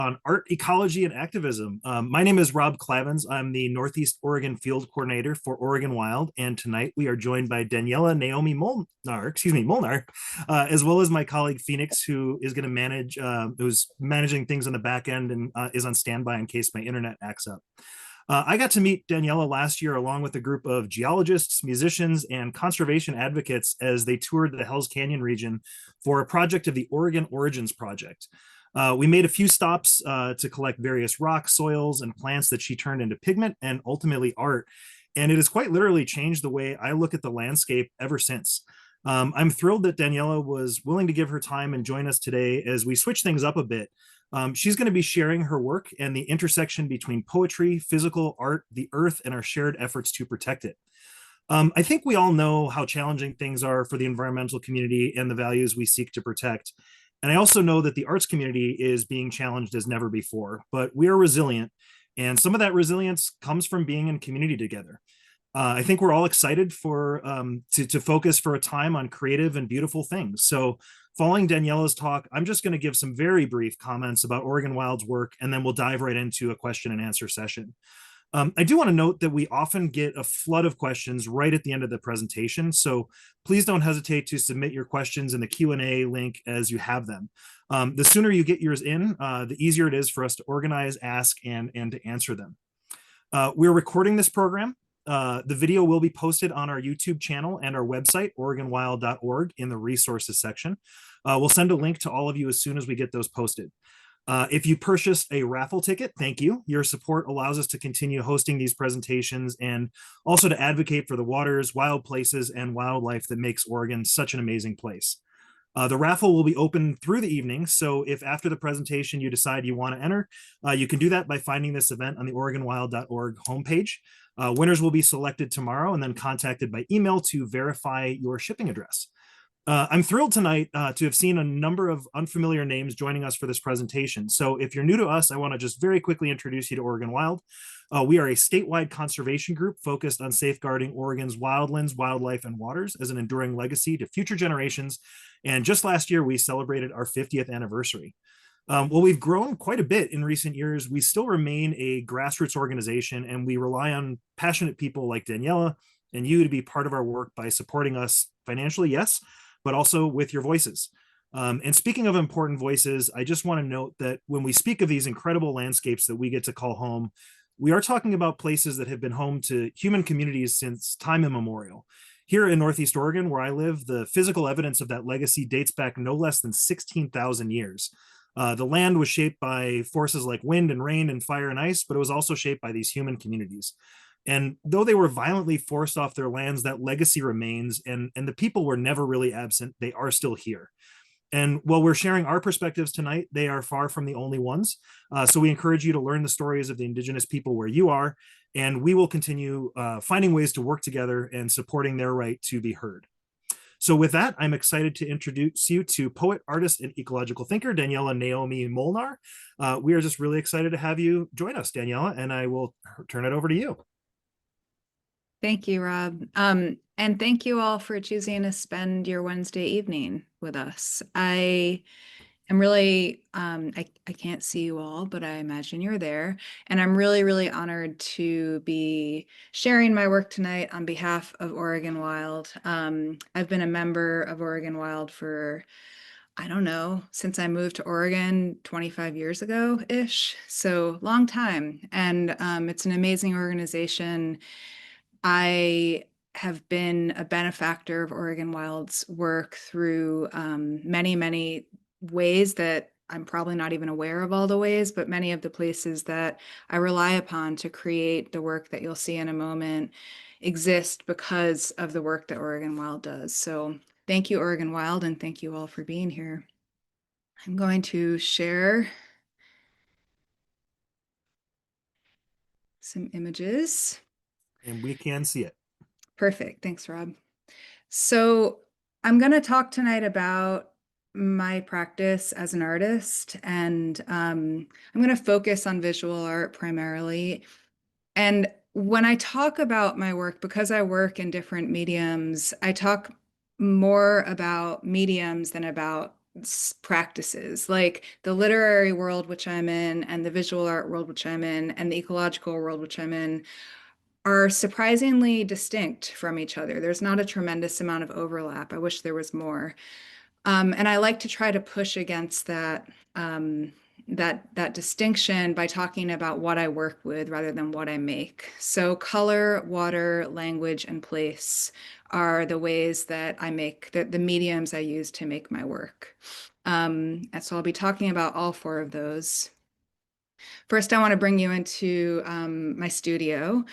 on art, ecology, and activism. My name is Rob Clavins. I'm the Northeast Oregon Field Coordinator for Oregon Wild, and tonight we are joined by Daniela Naomi Molnar, as well as my colleague Phoenix, who is going to who's managing things on the back end and is on standby in case my internet acts up. I got to meet Daniela last year along with a group of geologists, musicians, and conservation advocates as they toured the Hells Canyon region for a project of the Oregon Origins Project. We made a few stops to collect various rocks, soils, and plants that she turned into pigment and ultimately art. And it has quite literally changed the way I look at the landscape ever since. I'm thrilled that Daniela was willing to give her time and join us today as we switch things up a bit. She's going to be sharing her work and the intersection between poetry, physical art, the earth, and our shared efforts to protect it. I think we all know how challenging things are for the environmental community and the values we seek to protect. And I also know that the arts community is being challenged as never before, but we are resilient. And some of that resilience comes from being in community together. I think we're all excited to focus for a time on creative and beautiful things. So following Daniela's talk, I'm just going to give some very brief comments about Oregon Wild's work, and then we'll dive right into a question and answer session. I do want to note that we often get a flood of questions right at the end of the presentation, so please don't hesitate to submit your questions in the Q&A link as you have them. The sooner you get yours in, the easier it is for us to organize, ask, and to answer them. We're recording this program. The video will be posted on our YouTube channel and our website, oregonwild.org, in the resources section. We'll send a link to all of you as soon as we get those posted. If you purchased a raffle ticket, thank you. Your support allows us to continue hosting these presentations and also to advocate for the waters, wild places, and wildlife that makes Oregon such an amazing place. The raffle will be open through the evening, so if after the presentation you decide you want to enter, you can do that by finding this event on the oregonwild.org homepage. Winners will be selected tomorrow and then contacted by email to verify your shipping address. I'm thrilled tonight to have seen a number of unfamiliar names joining us for this presentation. So if you're new to us, I want to just very quickly introduce you to Oregon Wild. We are a statewide conservation group focused on safeguarding Oregon's wildlands, wildlife, and waters as an enduring legacy to future generations. And just last year, we celebrated our 50th anniversary. While we've grown quite a bit in recent years, we still remain a grassroots organization, and we rely on passionate people like Daniela and you to be part of our work by supporting us financially, yes, but also with your voices. And speaking of important voices, I just want to note that when we speak of these incredible landscapes that we get to call home, we are talking about places that have been home to human communities since time immemorial. Here in Northeast Oregon, where I live, the physical evidence of that legacy dates back no less than 16,000 years. The land was shaped by forces like wind and rain and fire and ice, but it was also shaped by these human communities. And though they were violently forced off their lands, that legacy remains, and the people were never really absent. They are still here. And while we're sharing our perspectives tonight, they are far from the only ones. So we encourage you to learn the stories of the Indigenous people where you are, and we will continue finding ways to work together and supporting their right to be heard. So with that, I'm excited to introduce you to poet, artist, and ecological thinker, Daniela Naomi Molnar. We are just really excited to have you join us, Daniela, and I will turn it over to you. Thank you, Rob. And thank you all for choosing to spend your Wednesday evening with us. I am really, I can't see you all, but I imagine you're there. And I'm really, really honored to be sharing my work tonight on behalf of Oregon Wild. I've been a member of Oregon Wild for, I don't know, since I moved to Oregon 25 years ago-ish. So long time. And it's an amazing organization. I have been a benefactor of Oregon Wild's work through many, many ways that I'm probably not even aware of all the ways, but many of the places that I rely upon to create the work that you'll see in a moment exist because of the work that Oregon Wild does. So thank you, Oregon Wild, and thank you all for being here. I'm going to share some images. And we can see it. Perfect. Thanks, Rob. So I'm going to talk tonight about my practice as an artist, and I'm going to focus on visual art primarily. And when I talk about my work, because I work in different mediums, I talk more about mediums than about practices. Like the literary world, which I'm in, and the visual art world, which I'm in, and the ecological world, which I'm in, are surprisingly distinct from each other. There's not a tremendous amount of overlap. I wish there was more. And I like to try to push against um, that distinction by talking about what I work with rather than what I make. So color, water, language, and place are the ways that I make the mediums I use to make my work. And so I'll be talking about all four of those. First, I want to bring you into my studio.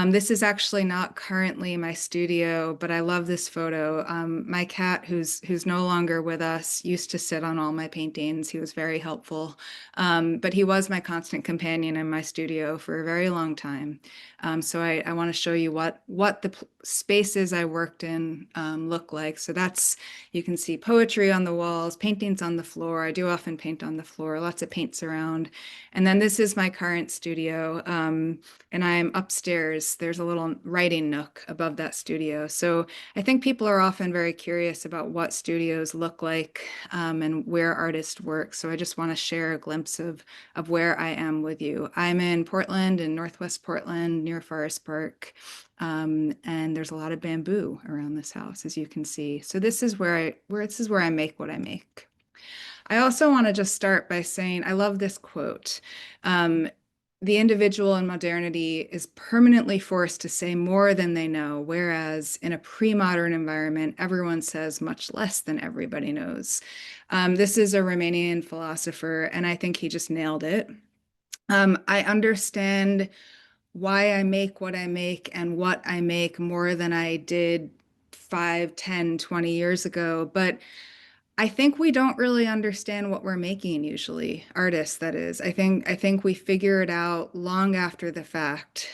This is actually not currently my studio, but I love this photo. My cat, who's no longer with us, used to sit on all my paintings. He was very helpful, but he was my constant companion in my studio for a very long time. So I want to show you what the spaces I worked in look like. So that's, you can see poetry on the walls, paintings on the floor. I do often paint on the floor, lots of paints around. And then this is my current studio, and I'm upstairs. There's a little writing nook above that studio. So I think people are often very curious about what studios look like and where artists work. So I just want to share a glimpse of where I am with you. I'm in Portland, in Northwest Portland, near Forest Park. And there's a lot of bamboo around this house, as you can see. So this is where I make what I make. I also want to just start by saying I love this quote. Um, the individual in modernity is permanently forced to say more than they know, whereas in a pre-modern environment, everyone says much less than everybody knows. This is a Romanian philosopher, and I think he just nailed it. I understand why I make what I make and what I make more than I did 5, 10, 20 years ago, but I think we don't really understand what we're making usually, artists, that is. I think we figure it out long after the fact.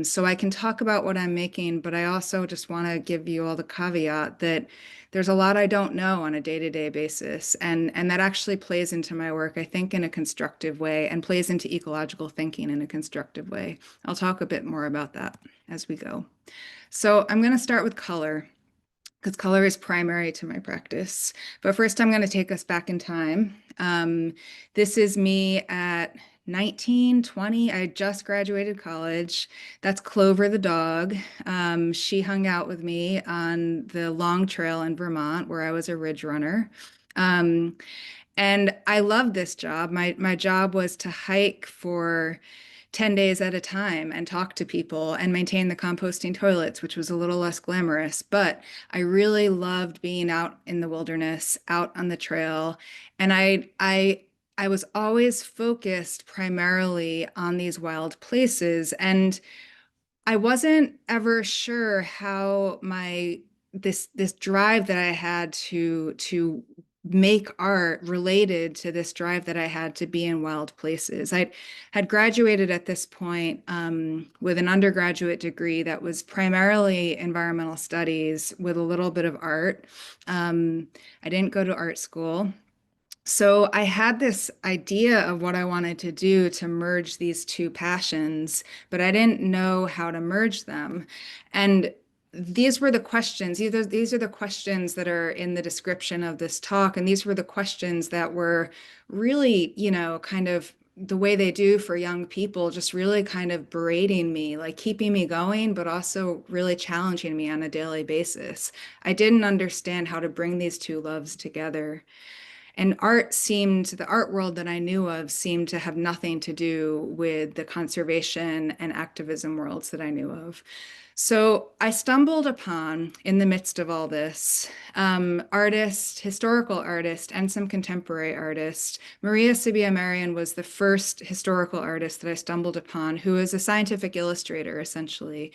So I can talk about what I'm making, but I also just want to give you all the caveat that there's a lot I don't know on a day-to-day basis, and that actually plays into my work, I think, in a constructive way, and plays into ecological thinking in a constructive way. I'll talk a bit more about that as we go. So I'm going to start with color because color is primary to my practice. But first, I'm going to take us back in time. This is me at 19, 20. I just graduated college. That's Clover the dog. She hung out with me on the long trail in Vermont where I was a ridge runner. Um, and I loved this job. My job was to hike for 10 days at a time and talk to people and maintain the composting toilets, which was a little less glamorous. But I really loved being out in the wilderness, out on the trail. And I was always focused primarily on these wild places. And I wasn't ever sure how my this drive that I had to make art related to this drive that I had to be in wild places. I had graduated at this point with an undergraduate degree that was primarily environmental studies with a little bit of art. I didn't go to art school. So I had this idea of what I wanted to do to merge these two passions, but I didn't know how to merge them. And these were the questions. These are the questions that are in the description of this talk. And these were the questions that were really, kind of the way they do for young people, just really kind of berating me, like keeping me going, but also really challenging me on a daily basis. I didn't understand how to bring these two loves together. And the art world that I knew of seemed to have nothing to do with the conservation and activism worlds that I knew of. So I stumbled upon, in the midst of all this, historical artist, and some contemporary artist. Maria Sibia Marian was the first historical artist that I stumbled upon, who is a scientific illustrator, essentially.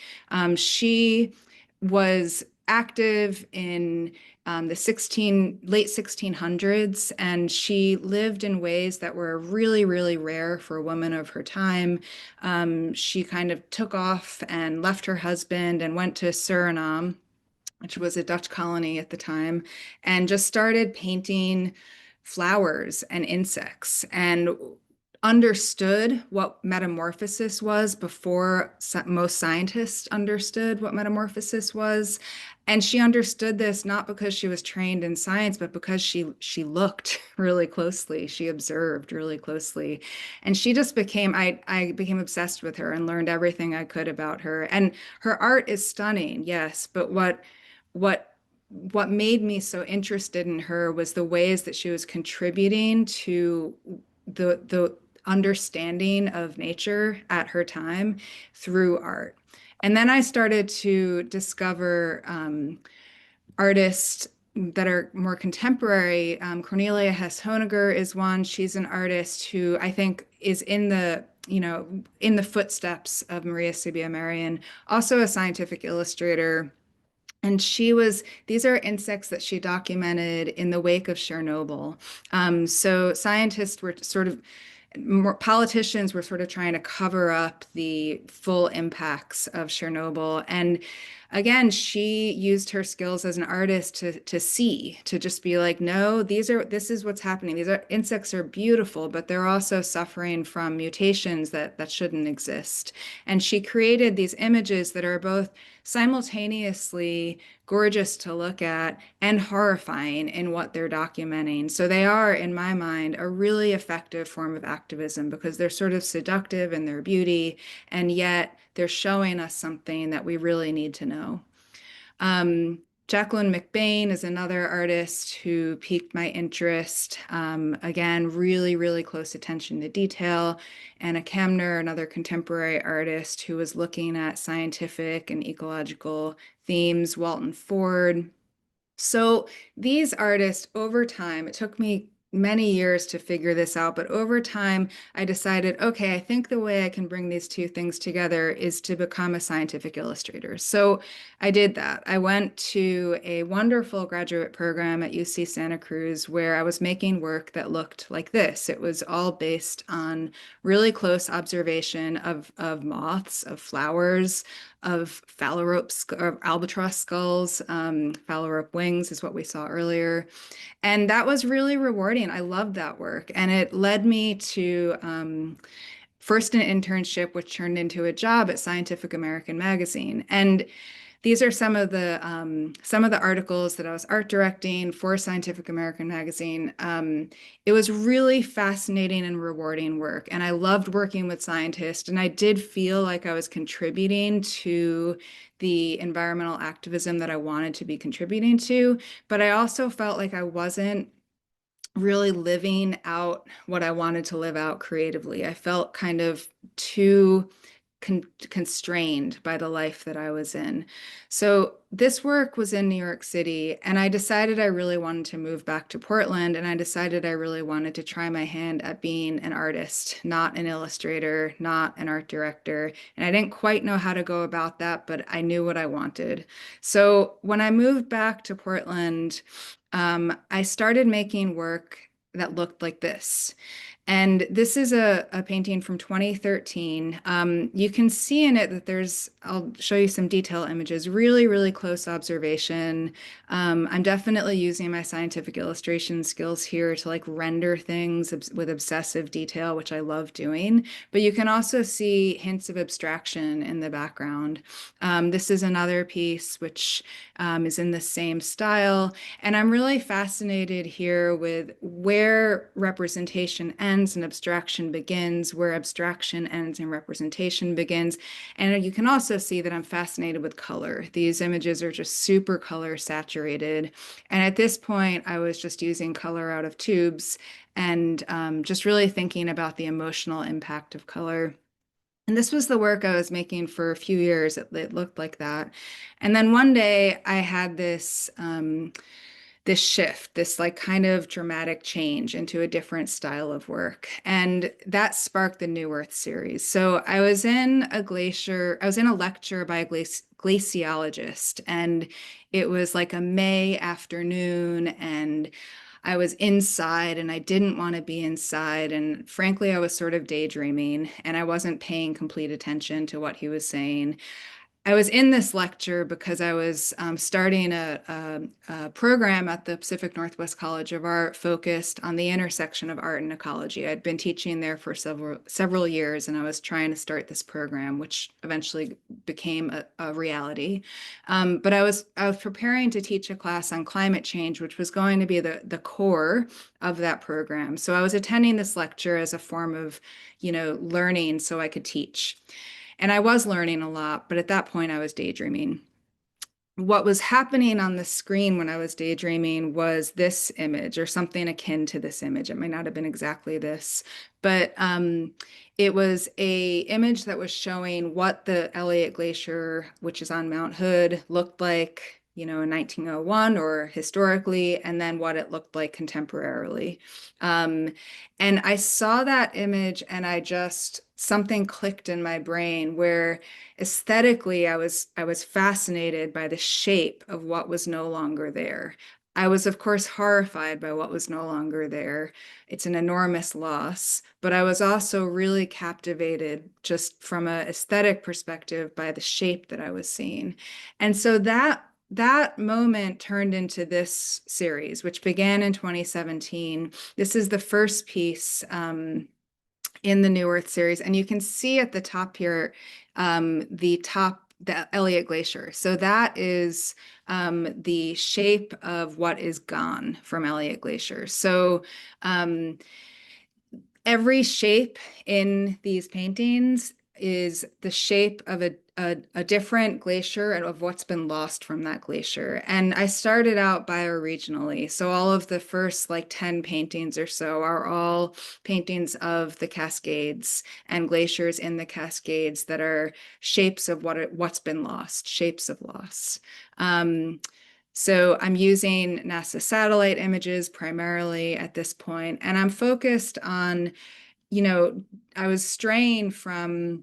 She was active in the late 1600s, and she lived in ways that were really, really rare for a woman of her time. She kind of took off and left her husband and went to Suriname, which was a Dutch colony at the time, and just started painting flowers and insects. And understood what metamorphosis was before most scientists understood what metamorphosis was. And she understood this not because she was trained in science, but because she looked really closely. She observed really closely. And she just became, I became obsessed with her and learned everything I could about her. And her art is stunning, yes, but what what made me so interested in her was the ways that she was contributing to the understanding of nature at her time through art. And then I started to discover artists that are more contemporary. Cornelia Hess-Honegger is one. She's an artist who I think is in the, in the footsteps of Maria Sibylla Merian, also a scientific illustrator. And these are insects that she documented in the wake of Chernobyl. So scientists were sort of more politicians were sort of trying to cover up the full impacts of Chernobyl. And again, she used her skills as an artist to see, to just be like, no, this is what's happening. These insects are beautiful, but they're also suffering from mutations that shouldn't exist. And she created these images that are both simultaneously gorgeous to look at and horrifying in what they're documenting. So they are, in my mind, a really effective form of activism because they're sort of seductive in their beauty, and yet they're showing us something that we really need to know. Jacqueline McBain is another artist who piqued my interest. Again, really, really close attention to detail. Anna Kamner, another contemporary artist who was looking at scientific and ecological themes. Walton Ford. So these artists, over time, it took me many years to figure this out, but over time, I decided, okay, I think the way I can bring these two things together is to become a scientific illustrator. So I did that. I went to a wonderful graduate program at UC Santa Cruz where I was making work that looked like this. It was all based on really close observation of moths, of flowers, of phalarope or albatross skulls. Phalarope wings is what we saw earlier. And that was really rewarding. I loved that work. And it led me to first an internship, which turned into a job at Scientific American magazine. And these are some of the articles that I was art directing for Scientific American magazine. It was really fascinating and rewarding work, and I loved working with scientists. And I did feel like I was contributing to the environmental activism that I wanted to be contributing to, but I also felt like I wasn't really living out what I wanted to live out creatively. I felt kind of too constrained by the life that I was in. So this work was in New York City, and I decided I really wanted to move back to Portland, and I decided I really wanted to try my hand at being an artist, not an illustrator, not an art director. And I didn't quite know how to go about that, but I knew what I wanted. So when I moved back to Portland, I started making work that looked like this. And this is a painting from 2013. You can see in it that I'll show you some detail images, really, really close observation. I'm definitely using my scientific illustration skills here to like render things with obsessive detail, which I love doing. But you can also see hints of abstraction in the background. This is another piece which is in the same style. And I'm really fascinated here with where representation ends and abstraction begins, where abstraction ends and representation begins. And you can also see that I'm fascinated with color. These images are just super color saturated. And at this point, I was just using color out of tubes and just really thinking about the emotional impact of color. And this was the work I was making for a few years. It looked like that. And then one day I had this shift, this like kind of dramatic change into a different style of work. And that sparked the New Earth series. So I was in a lecture by a glaciologist, and it was like a May afternoon, and I was inside and I didn't want to be inside. And frankly, I was sort of daydreaming and I wasn't paying complete attention to what he was saying. I was in this lecture because I was starting a program at the Pacific Northwest College of Art focused on the intersection of art and ecology. I'd been teaching there for several years, and I was trying to start this program, which eventually became a reality. But I was preparing to teach a class on climate change, which was going to be the core of that program. So I was attending this lecture as a form of, learning so I could teach. And I was learning a lot, but at that point I was daydreaming. What was happening on the screen when I was daydreaming was this image or something akin to this image. It might not have been exactly this, but it was a image that was showing what the Elliott Glacier, which is on Mount Hood, looked like, in 1901 or historically, and then what it looked like contemporarily. And I saw that image and something clicked in my brain where aesthetically I was fascinated by the shape of what was no longer there. I was, of course, horrified by what was no longer there. It's an enormous loss, but I was also really captivated just from an aesthetic perspective by the shape that I was seeing. And so that moment turned into this series, which began in 2017. This is the first piece in the New Earth series. And you can see at the top here, the Elliott Glacier. So that is the shape of what is gone from Elliott Glacier. So every shape in these paintings is the shape of a different glacier and of what's been lost from that glacier. And I started out bioregionally. So all of the first like 10 paintings or so are all paintings of the Cascades and glaciers in the Cascades that are shapes of what's been lost, shapes of loss. So I'm using NASA satellite images primarily at this point, and I'm focused on, I was straying from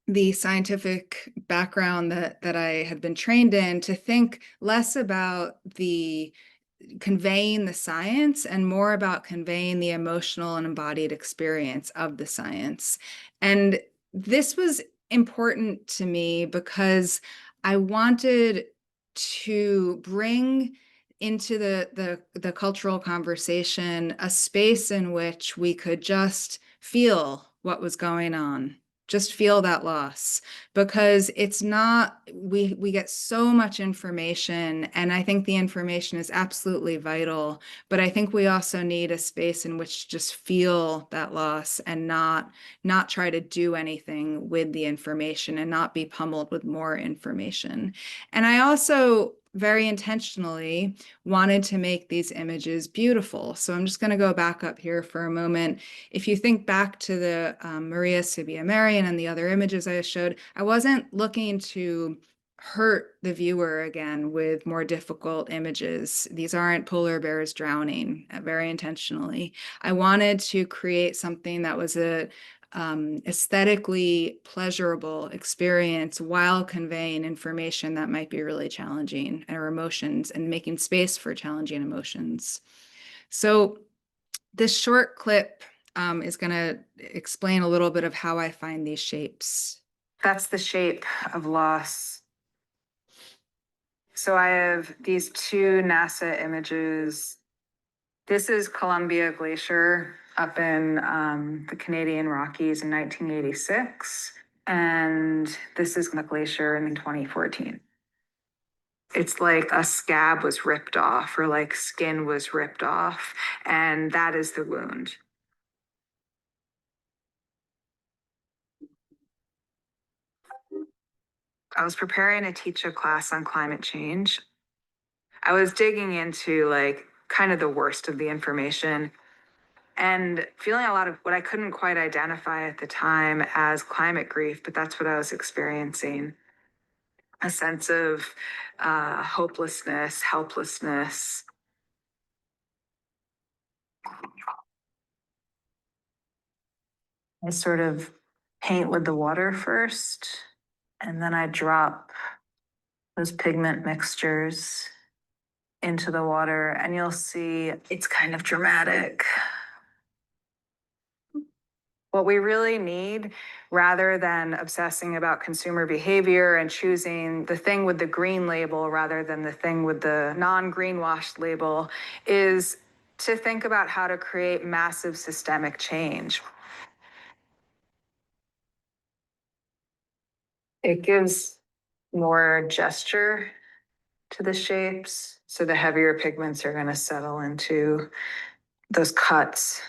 the scientific background that I had been trained in to think less about the conveying the science and more about conveying the emotional and embodied experience of the science. And this was important to me because I wanted to bring into the cultural conversation a space in which we could just feel what was going on, just feel that loss, because it's not, we get so much information, and I think the information is absolutely vital, but I think we also need a space in which to just feel that loss and not try to do anything with the information and not be pummeled with more information. And I also very intentionally wanted to make these images beautiful. So I'm just going to go back up here for a moment. If you think back to the Maria Subia Marian and the other images I showed, I wasn't looking to hurt the viewer again with more difficult images. These aren't polar bears drowning, very intentionally. I wanted to create something that was a aesthetically pleasurable experience while conveying information that might be really challenging, or emotions, and making space for challenging emotions. So this short clip is going to explain a little bit of how I find these shapes. That's the shape of loss. So I have these two NASA images. This is Columbia Glacier up in the Canadian Rockies in 1986. And this is the glacier in 2014. It's like a scab was ripped off, or like skin was ripped off, and that is the wound. I was preparing to teach a class on climate change. I was digging into like kind of the worst of the information and feeling a lot of what I couldn't quite identify at the time as climate grief, but that's what I was experiencing. A sense of hopelessness, helplessness. I sort of paint with the water first, and then I drop those pigment mixtures into the water, and you'll see it's kind of dramatic. What we really need, rather than obsessing about consumer behavior and choosing the thing with the green label rather than the thing with the non-greenwashed label, is to think about how to create massive systemic change. It gives more gesture to the shapes, so the heavier pigments are going to settle into those cuts.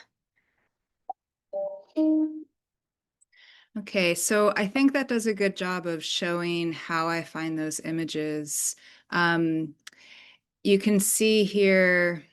Okay, so I think that does a good job of showing how I find those images. You can see here,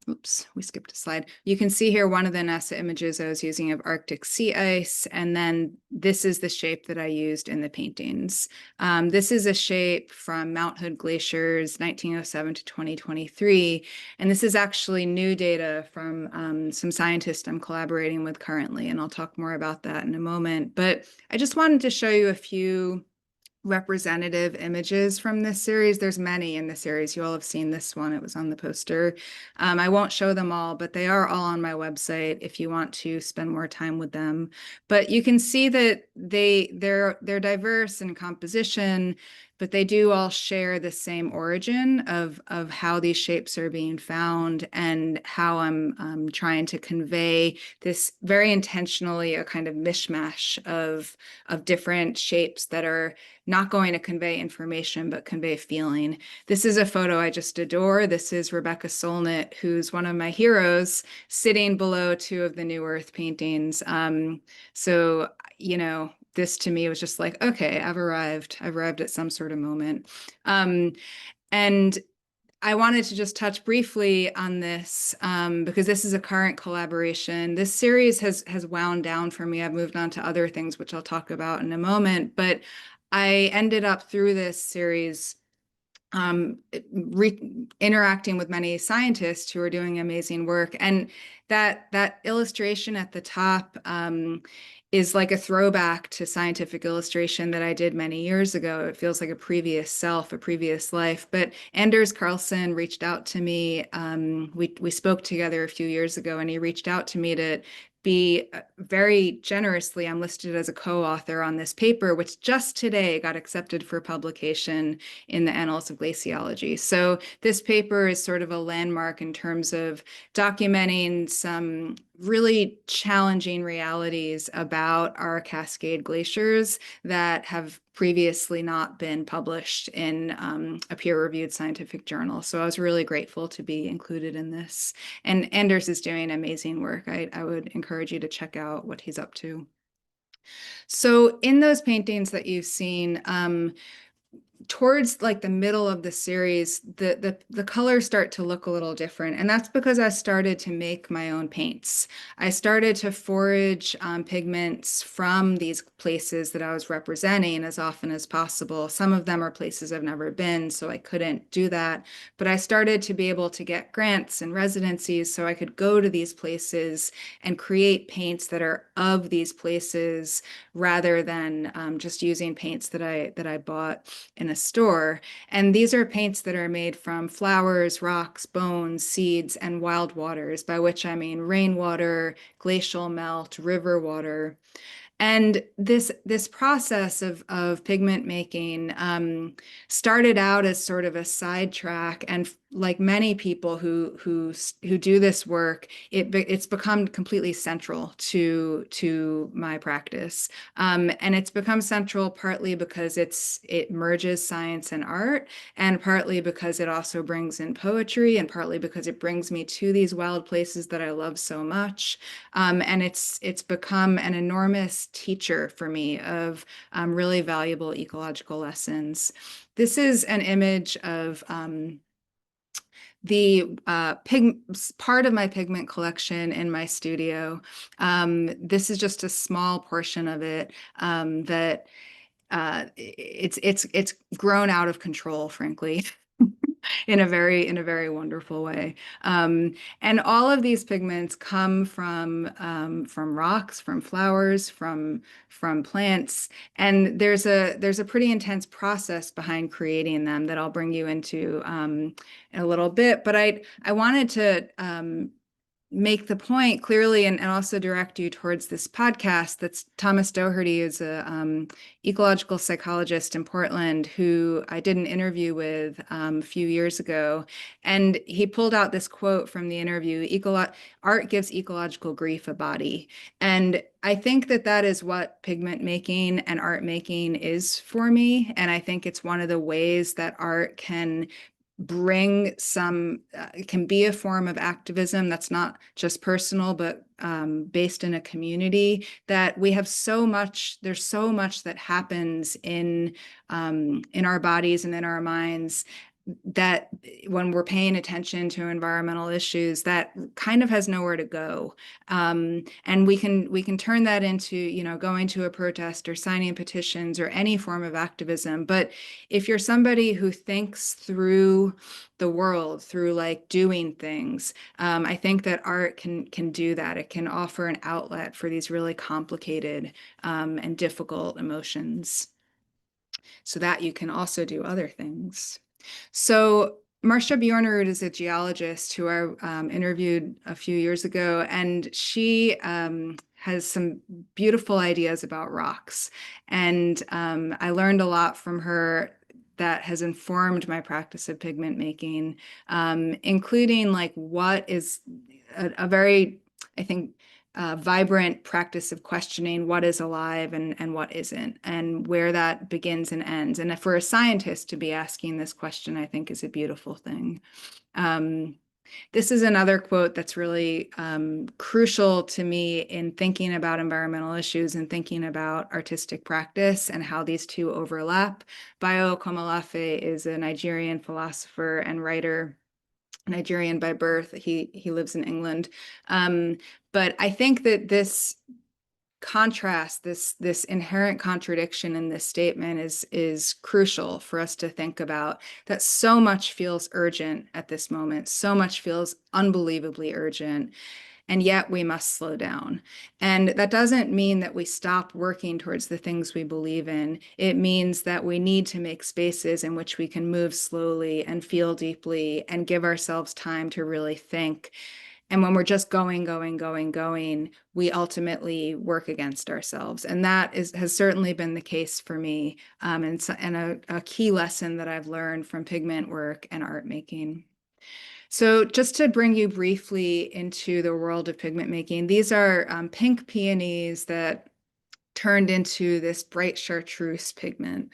oops, we skipped a slide. You can see here one of the NASA images I was using of Arctic sea ice, and then this is the shape that I used in the paintings. This is a shape from Mount Hood glaciers, 1907 to 2023, and this is actually new data from some scientists I'm collaborating with currently, and I'll talk more about that in a moment. But I just wanted to show you a few representative images from this series. There's many in the series. You all have seen this one. It was on the poster. I won't show them all, but they are all on my website if you want to spend more time with them. But you can see that they're diverse in composition, but they do all share the same origin of how these shapes are being found and how I'm trying to convey this very intentionally a kind of mishmash of different shapes that are not going to convey information, but convey feeling. This is a photo I just adore. This is Rebecca Solnit, who's one of my heroes, sitting below two of the New Earth paintings. So, you know, this to me was just like, okay, I've arrived at some sort of moment. And I wanted to just touch briefly on this because this is a current collaboration. This series has wound down for me. I've moved on to other things, which I'll talk about in a moment. But I ended up through this series interacting with many scientists who are doing amazing work. And that illustration at the top is like a throwback to scientific illustration that I did many years ago. It feels like a previous self, a previous life. But Anders Carlson reached out to me. We spoke together a few years ago, and he reached out to me to be very generously, I'm listed as a co-author on this paper, which just today got accepted for publication in the Annals of Glaciology. So this paper is sort of a landmark in terms of documenting some really challenging realities about our Cascade glaciers that have previously not been published in a peer-reviewed scientific journal. So I was really grateful to be included in this. And Anders is doing amazing work. I would encourage you to check out what he's up to. So in those paintings that you've seen, towards like the middle of the series, the colors start to look a little different. And that's because I started to make my own paints. I started to forage pigments from these places that I was representing as often as possible. Some of them are places I've never been, so I couldn't do that. But I started to be able to get grants and residencies so I could go to these places and create paints that are of these places rather than just using paints that I bought in a store. And these are paints that are made from flowers, rocks, bones, seeds, and wild waters, by which I mean rainwater, glacial melt, river water. And this process of pigment making started out as sort of a sidetrack, and like many people who do this work, it's become completely central to my practice, and it's become central partly because it merges science and art, and partly because it also brings in poetry, and partly because it brings me to these wild places that I love so much, and it's become an enormous teacher for me of really valuable ecological lessons. This is an image of the part of my pigment collection in my studio. This is just a small portion of it that it's grown out of control, frankly. In a very wonderful way. And all of these pigments come from rocks, from flowers, from plants. And there's a pretty intense process behind creating them that I'll bring you into in a little bit. But I wanted to make the point clearly and also direct you towards this podcast. That's Thomas Doherty is a ecological psychologist in Portland who I did an interview with a few years ago. And he pulled out this quote from the interview, art gives ecological grief a body. And I think that that is what pigment making and art making is for me. And I think it's one of the ways that art can bring some can be a form of activism that's not just personal but based in a community, that we have so much, there's so much that happens in our bodies and in our minds that when we're paying attention to environmental issues, that kind of has nowhere to go. And we can turn that into, you know, going to a protest or signing petitions or any form of activism. But if you're somebody who thinks through the world through like doing things, I think that art can do that. It can offer an outlet for these really complicated and difficult emotions, so that you can also do other things. So Marcia Bjornerud is a geologist who I interviewed a few years ago, and she has some beautiful ideas about rocks. And I learned a lot from her that has informed my practice of pigment making, including like what is a very, I think, vibrant practice of questioning what is alive and what isn't, and where that begins and ends. And for a scientist to be asking this question, I think is a beautiful thing. This is another quote that's really crucial to me in thinking about environmental issues and thinking about artistic practice and how these two overlap. Bayo Komolafe is a Nigerian philosopher and writer, Nigerian by birth. He lives in England. But I think that this contrast, this inherent contradiction in this statement is crucial for us to think about, that so much feels urgent at this moment, so much feels unbelievably urgent, and yet we must slow down. And that doesn't mean that we stop working towards the things we believe in. It means that we need to make spaces in which we can move slowly and feel deeply and give ourselves time to really think. And when we're just going, we ultimately work against ourselves. And that has certainly been the case for me, and a key lesson that I've learned from pigment work and art making. So just to bring you briefly into the world of pigment making, these are pink peonies that turned into this bright chartreuse pigment.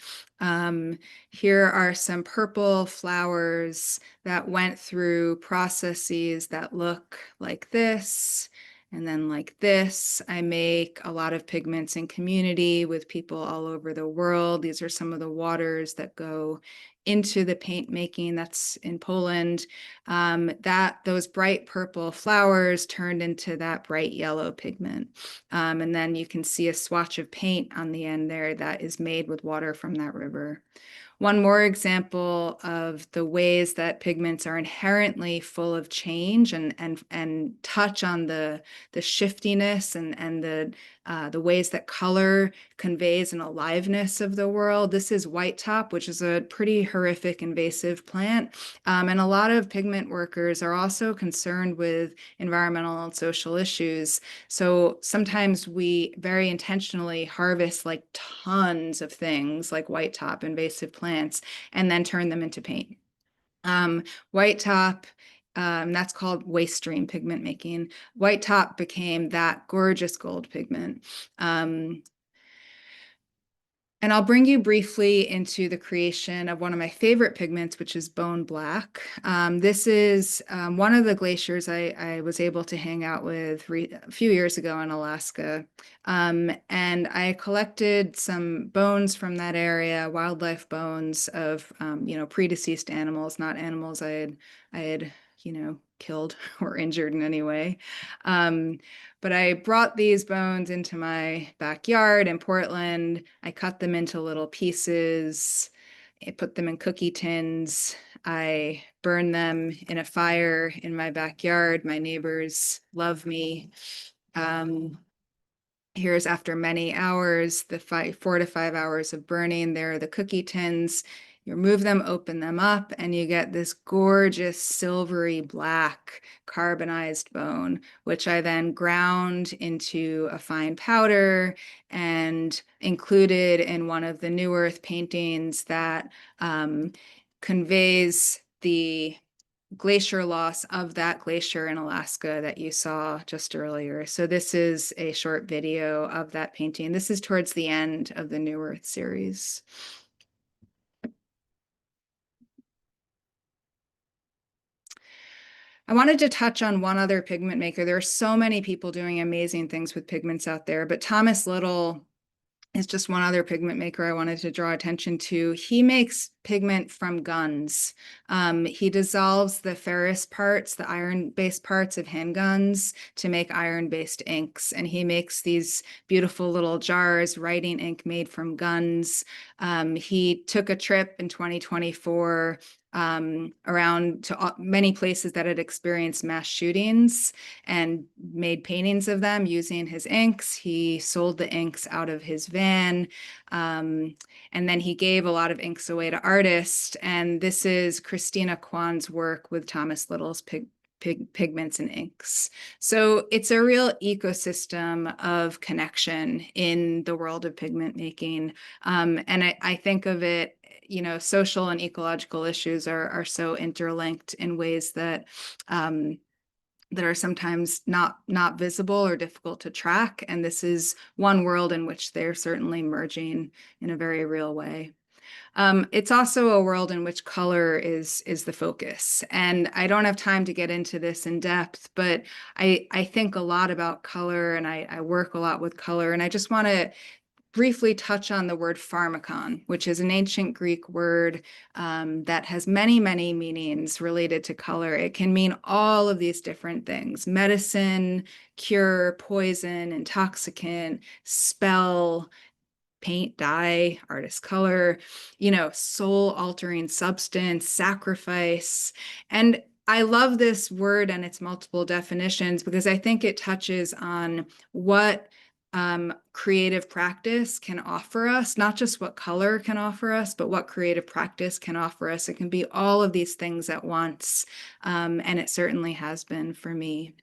Here are some purple flowers that went through processes that look like this, and then like this. I make a lot of pigments in community with people all over the world. These are some of the waters that go into the paint making that's in Poland. Those bright purple flowers turned into that bright yellow pigment. And then you can see a swatch of paint on the end there that is made with water from that river. One more example of the ways that pigments are inherently full of change and touch on the shiftiness and the ways that color conveys an aliveness of the world. This is white top, which is a pretty horrific invasive plant. And a lot of pigment workers are also concerned with environmental and social issues. So sometimes we very intentionally harvest like tons of things like white top, invasive plants, and then turn them into paint. White top, that's called waste stream pigment making. White top became that gorgeous gold pigment. And I'll bring you briefly into the creation of one of my favorite pigments, which is bone black. This is one of the glaciers I was able to hang out with a few years ago in Alaska. And I collected some bones from that area, wildlife bones of pre-deceased animals, not animals I had killed or injured in any way. But I brought these bones into my backyard in Portland. I cut them into little pieces. I put them in cookie tins. I burned them in a fire in my backyard. My neighbors love me. Here's after many hours, the 4 to 5 hours of burning. There are the cookie tins. You remove them, open them up, and you get this gorgeous silvery black carbonized bone, which I then ground into a fine powder and included in one of the New Earth paintings that conveys the glacier loss of that glacier in Alaska that you saw just earlier. So this is a short video of that painting. This is towards the end of the New Earth series. I wanted to touch on one other pigment maker. There are so many people doing amazing things with pigments out there, but Thomas Little is just one other pigment maker I wanted to draw attention to. He makes pigment from guns. He dissolves the ferrous parts, the iron-based parts of handguns to make iron-based inks. And he makes these beautiful little jars, writing ink made from guns. He took a trip in 2024 around to many places that had experienced mass shootings and made paintings of them using his inks. He sold the inks out of his van. And then he gave a lot of inks away to artists. And this is Christina Kwan's work with Thomas Little's pigments and inks. So it's a real ecosystem of connection in the world of pigment making. And I think of it, you know, social and ecological issues are so interlinked in ways that that are sometimes not visible or difficult to track. And this is one world in which they're certainly merging in a very real way. It's also a world in which color is the focus. And I don't have time to get into this in depth, but I think a lot about color, and I work a lot with color. And I just want to briefly touch on the word pharmakon, which is an ancient Greek word that has many, many meanings related to color. It can mean all of these different things: medicine, cure, poison, intoxicant, spell, paint, dye, artist color, you know, soul altering substance, sacrifice. And I love this word and its multiple definitions because I think it touches on what creative practice can offer us, not just what color can offer us, but what creative practice can offer us. It can be all of these things at once, and it certainly has been for me.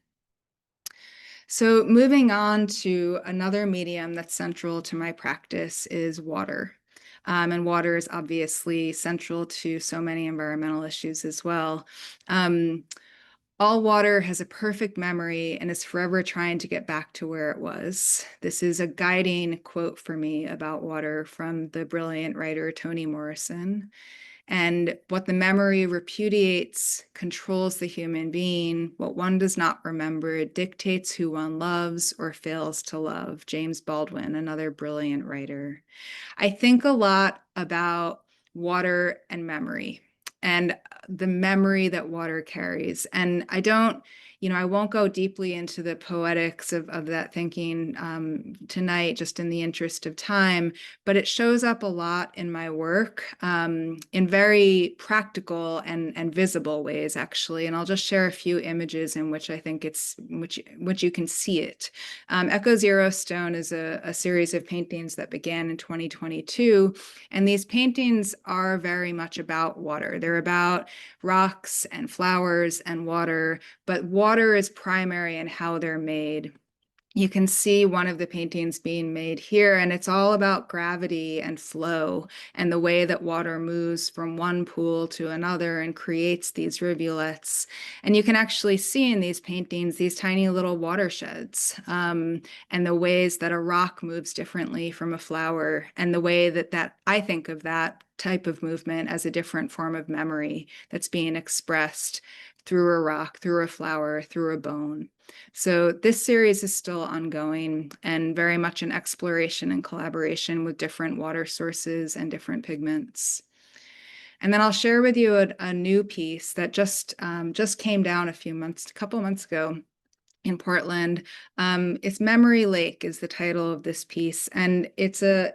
So moving on to another medium that's central to my practice is water. And water is obviously central to so many environmental issues as well. All water has a perfect memory and is forever trying to get back to where it was. This is a guiding quote for me about water from the brilliant writer Toni Morrison. And what the memory repudiates controls the human being. What one does not remember dictates who one loves or fails to love. James Baldwin, another brilliant writer. I think a lot about water and memory and the memory that water carries. And I don't, you know, I won't go deeply into the poetics of that thinking tonight, just in the interest of time, but it shows up a lot in my work in very practical and visible ways, actually. And I'll just share a few images in which I think it's, which you can see it. Echo Zero Stone is a series of paintings that began in 2022. And these paintings are very much about water. They're about rocks and flowers and water, but water is primary in how they're made. You can see one of the paintings being made here, and it's all about gravity and flow and the way that water moves from one pool to another and creates these rivulets. And you can actually see in these paintings these tiny little watersheds and the ways that a rock moves differently from a flower, and the way that I think of that type of movement as a different form of memory that's being expressed through a rock, through a flower, through a bone. So this series is still ongoing and very much an exploration and collaboration with different water sources and different pigments. And then I'll share with you a new piece that just came down a couple months ago in Portland. It's Memory Lake is the title of this piece, and it's a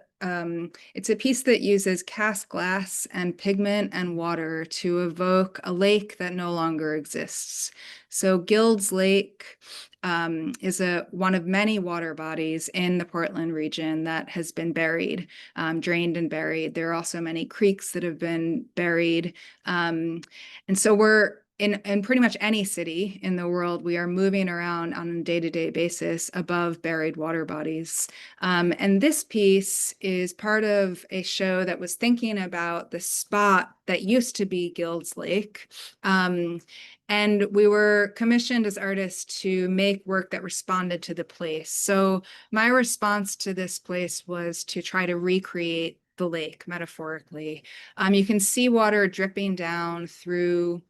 piece that uses cast glass and pigment and water to evoke a lake that no longer exists. So Guild's Lake is one of many water bodies in the Portland region that has been buried, drained and buried. There are also many creeks that have been buried. And so we're in pretty much any city in the world, we are moving around on a day-to-day basis above buried water bodies. And this piece is part of a show that was thinking about the spot that used to be Gilds Lake. And we were commissioned as artists to make work that responded to the place. So my response to this place was to try to recreate the lake metaphorically. You can see water dripping down through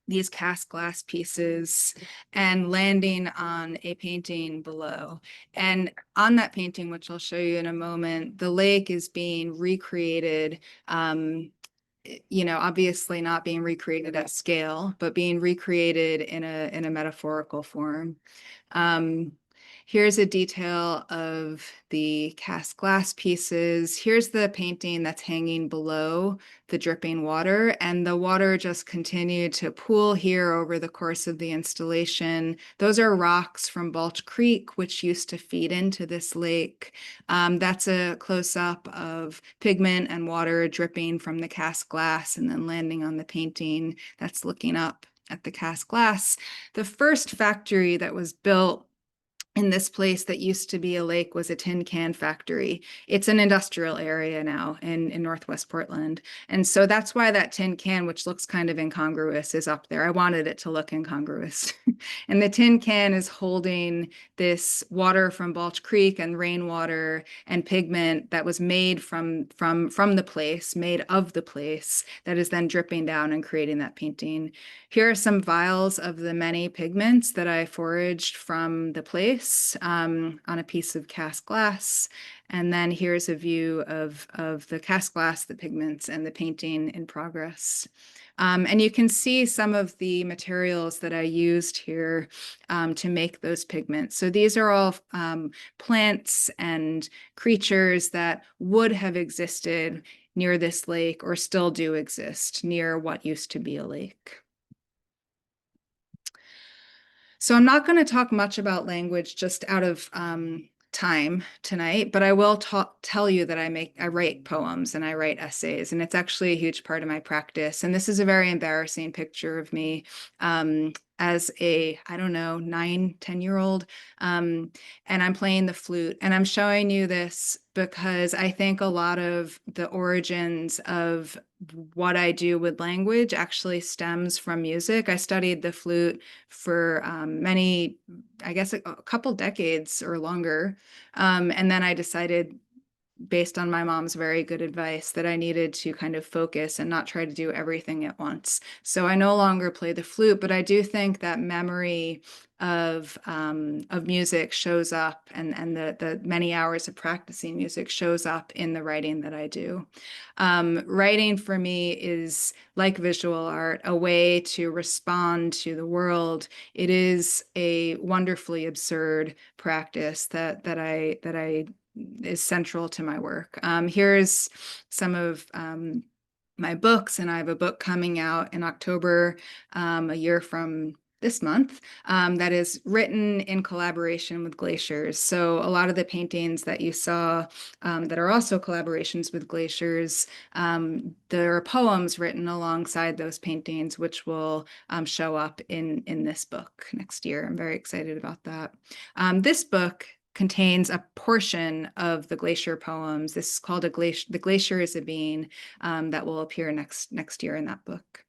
these cast glass pieces and landing on a painting below. And on that painting, which I'll show you in a moment, the lake is being recreated, obviously not being recreated at scale, but being recreated in a metaphorical form. Here's a detail of the cast glass pieces. Here's the painting that's hanging below the dripping water, and the water just continued to pool here over the course of the installation. Those are rocks from Balch Creek, which used to feed into this lake. That's a close-up of pigment and water dripping from the cast glass and then landing on the painting that's looking up at the cast glass. The first factory that was built in this place that used to be a lake was a tin can factory. It's an industrial area now in Northwest Portland. And so that's why that tin can, which looks kind of incongruous, is up there. I wanted it to look incongruous. And the tin can is holding this water from Balch Creek and rainwater and pigment that was made from the place, made of the place, that is then dripping down and creating that painting. Here are some vials of the many pigments that I foraged from the place on a piece of cast glass. And then here's a view of the cast glass, the pigments, and the painting in progress. And you can see some of the materials that I used here to make those pigments. So these are all plants and creatures that would have existed near this lake or still do exist near what used to be a lake. So I'm not going to talk much about language just out of time tonight, but I will tell you that I write poems and I write essays, and it's actually a huge part of my practice. And this is a very embarrassing picture of me as a, I don't know, 9, 10-year-old. And I'm playing the flute. And I'm showing you this because I think a lot of the origins of what I do with language actually stems from music. I studied the flute for many, I guess, a couple decades or longer. And then I decided, based on my mom's very good advice, that I needed to kind of focus and not try to do everything at once. So I no longer play the flute, but I do think that memory of music shows up, and the many hours of practicing music shows up in the writing that I do. Writing for me is like visual art, a way to respond to the world. It is a wonderfully absurd practice that I is central to my work. Here's some of my books, and I have a book coming out in October, a year from this month, that is written in collaboration with glaciers. So a lot of the paintings that you saw that are also collaborations with glaciers, there are poems written alongside those paintings, which will show up in this book next year. I'm very excited about that. This book contains a portion of the glacier poems. This is called The Glacier is a Being, that will appear next year in that book.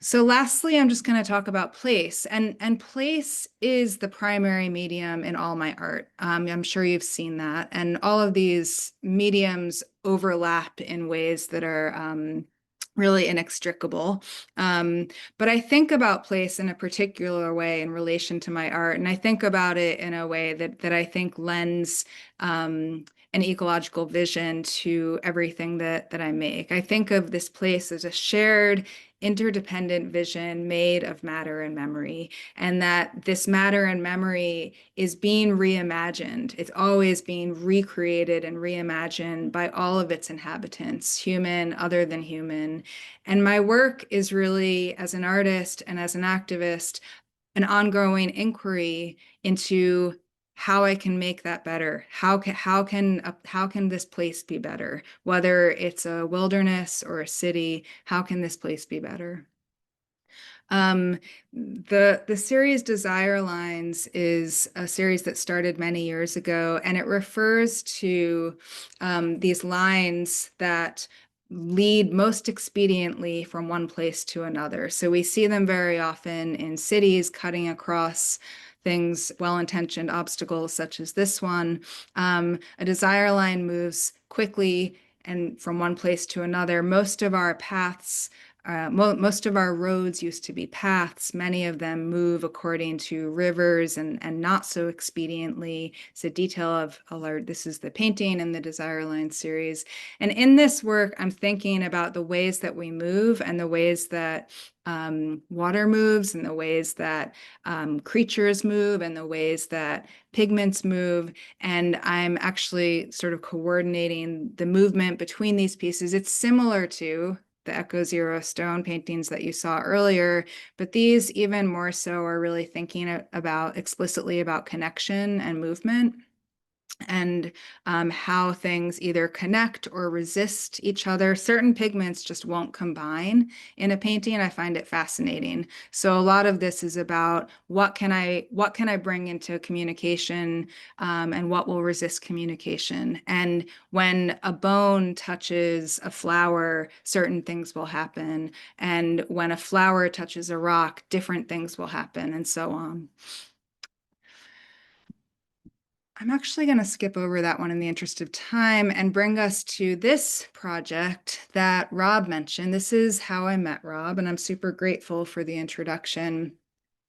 So lastly, I'm just going to talk about place, and place is the primary medium in all my art. I'm sure you've seen that, and all of these mediums overlap in ways that are really inextricable. But I think about place in a particular way in relation to my art, and I think about it in a way that I think lends an ecological vision to everything that I make. I think of this place as a shared, interdependent vision made of matter and memory, and that this matter and memory is being reimagined. It's always being recreated and reimagined by all of its inhabitants, human, other than human. And my work is really, as an artist and as an activist, an ongoing inquiry into how I can make that better. How can this place be better? Whether it's a wilderness or a city, how can this place be better? The series Desire Lines is a series that started many years ago, and it refers to these lines that lead most expediently from one place to another. So we see them very often in cities, cutting across things, well-intentioned obstacles such as this one. A desire line moves quickly and from one place to another. Most of our paths most of our roads used to be paths. Many of them move according to rivers and not so expediently. It's a detail of this is the painting in the Desire Line series. And in this work, I'm thinking about the ways that we move and the ways that water moves and the ways that creatures move and the ways that pigments move. And I'm actually sort of coordinating the movement between these pieces. It's similar to the Echo Zero stone paintings that you saw earlier, but these even more so are really thinking about explicitly about connection and movement and how things either connect or resist each other. Certain pigments just won't combine in a painting. I find it fascinating. So a lot of this is about what can I bring into communication and what will resist communication. And when a bone touches a flower, certain things will happen. And when a flower touches a rock, different things will happen, and so on. I'm actually going to skip over that one in the interest of time and bring us to this project that Rob mentioned. This is how I met Rob, and I'm super grateful for the introduction.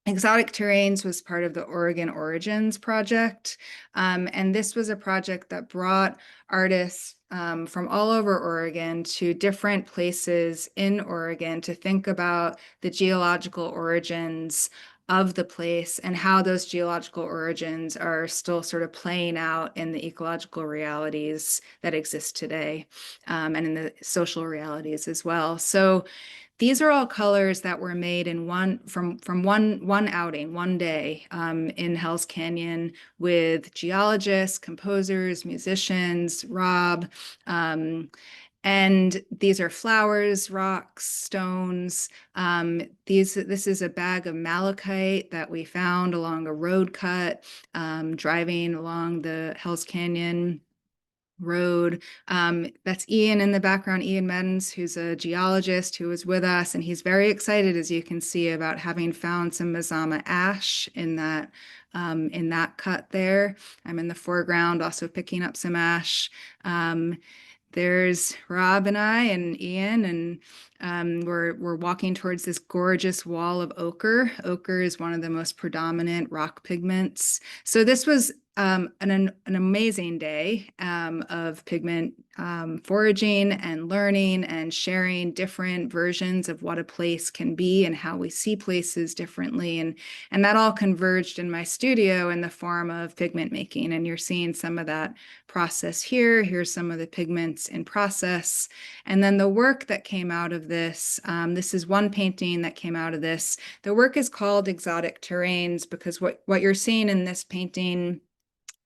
Exotic Terrains was part of the Oregon Origins project, and this was a project that brought artists from all over Oregon to different places in Oregon to think about the geological origins of the place and how those geological origins are still sort of playing out in the ecological realities that exist today, and in the social realities as well. So these are all colors that were made in one outing, one day, in Hell's Canyon with geologists, composers, musicians, Rob. And these are flowers, rocks, stones. This is a bag of malachite that we found along a road cut, driving along the Hell's Canyon road. That's Ian in the background, Ian Meddens, who's a geologist who was with us, and he's very excited, as you can see, about having found some Mazama ash in that cut there. I'm in the foreground also picking up some ash. There's Rob and I and Ian, and we're walking towards this gorgeous wall of ochre. Ochre is one of the most predominant rock pigments. So this was an amazing day of pigment foraging and learning and sharing different versions of what a place can be and how we see places differently. And that all converged in my studio in the form of pigment making. And you're seeing some of that process here. Here's some of the pigments in process. And then the work that came out of this, this is one painting that came out of this. The work is called Exotic Terrains because what you're seeing in this painting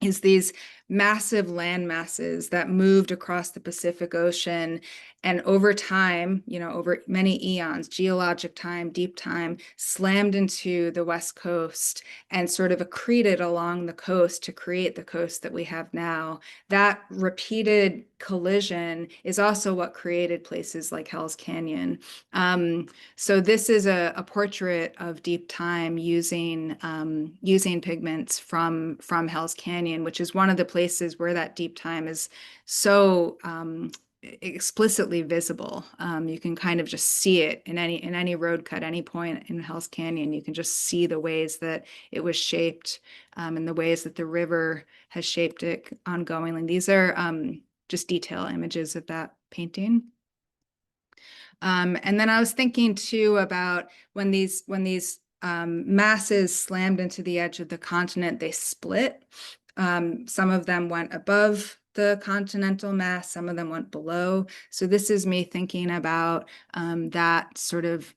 is these massive land masses that moved across the Pacific Ocean. And over time, over many eons, geologic time, deep time, slammed into the West Coast and sort of accreted along the coast to create the coast that we have now. That repeated collision is also what created places like Hell's Canyon. So this is a portrait of deep time using pigments from Hell's Canyon, which is one of the places where that deep time is so explicitly visible. You can kind of just see it in any road cut, any point in Hell's Canyon. You can just see the ways that it was shaped and the ways that the river has shaped it ongoingly. These are just detail images of that painting. And then I was thinking too about when these masses slammed into the edge of the continent, they split. Some of them went above the continental mass, some of them went below. So this is me thinking about that sort of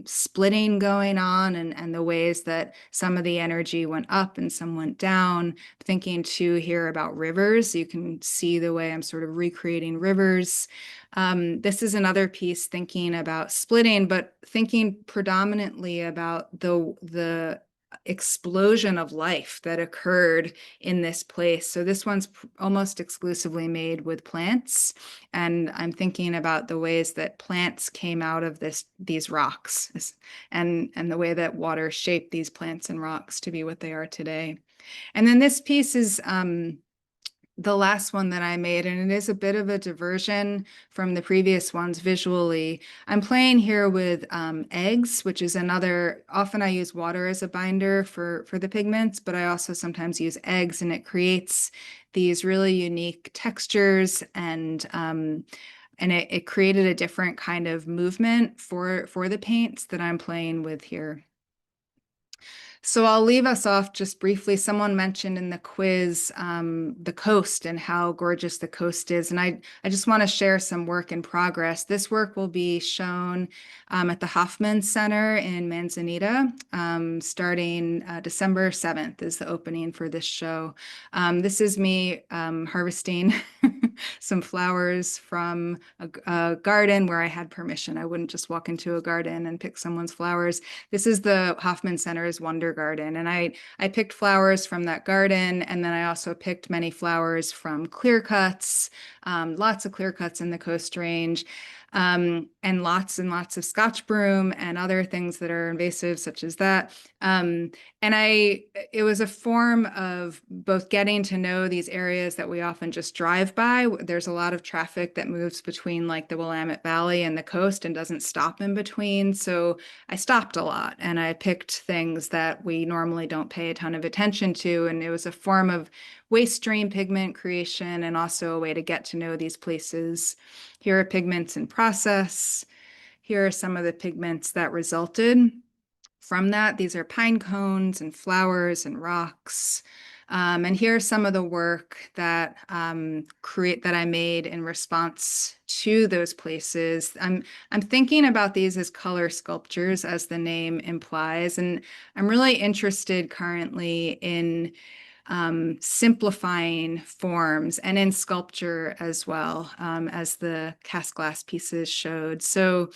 splitting going on, and the ways that some of the energy went up and some went down. Thinking too here about rivers. You can see the way I'm sort of recreating rivers. This is another piece thinking about splitting, but thinking predominantly about the explosion of life that occurred in this place. So this one's almost exclusively made with plants, and I'm thinking about the ways that plants came out of these rocks, and the way that water shaped these plants and rocks to be what they are today. And then this piece is the last one that I made, and it is a bit of a diversion from the previous ones visually. I'm playing here with eggs, which is another, often I use water as a binder for the pigments, but I also sometimes use eggs, and it creates these really unique textures, and it created a different kind of movement for the paints that I'm playing with here. So I'll leave us off just briefly. Someone mentioned in the quiz the coast and how gorgeous the coast is. And I just want to share some work in progress. This work will be shown at the Hoffman Center in Manzanita starting December 7th is the opening for this show. This is me harvesting some flowers from a garden where I had permission. I wouldn't just walk into a garden and pick someone's flowers. This is the Hoffman Center's Wonder Garden, and I picked flowers from that garden, and then I also picked many flowers from clear cuts, lots of clear cuts in the Coast Range, and lots of Scotch broom and other things that are invasive, such as that. And it was a form of both getting to know these areas that we often just drive by. There's a lot of traffic that moves between like the Willamette Valley and the coast and doesn't stop in between. So I stopped a lot, and I picked things that we normally don't pay a ton of attention to. And it was a form of waste stream pigment creation, and also a way to get to know these places. Here are pigments in process. Here are some of the pigments that resulted from that. These are pine cones and flowers and rocks. And here's some of the work that that I made in response to those places. I'm thinking about these as color sculptures, as the name implies, and I'm really interested currently in simplifying forms and in sculpture as well, as the cast glass pieces showed. So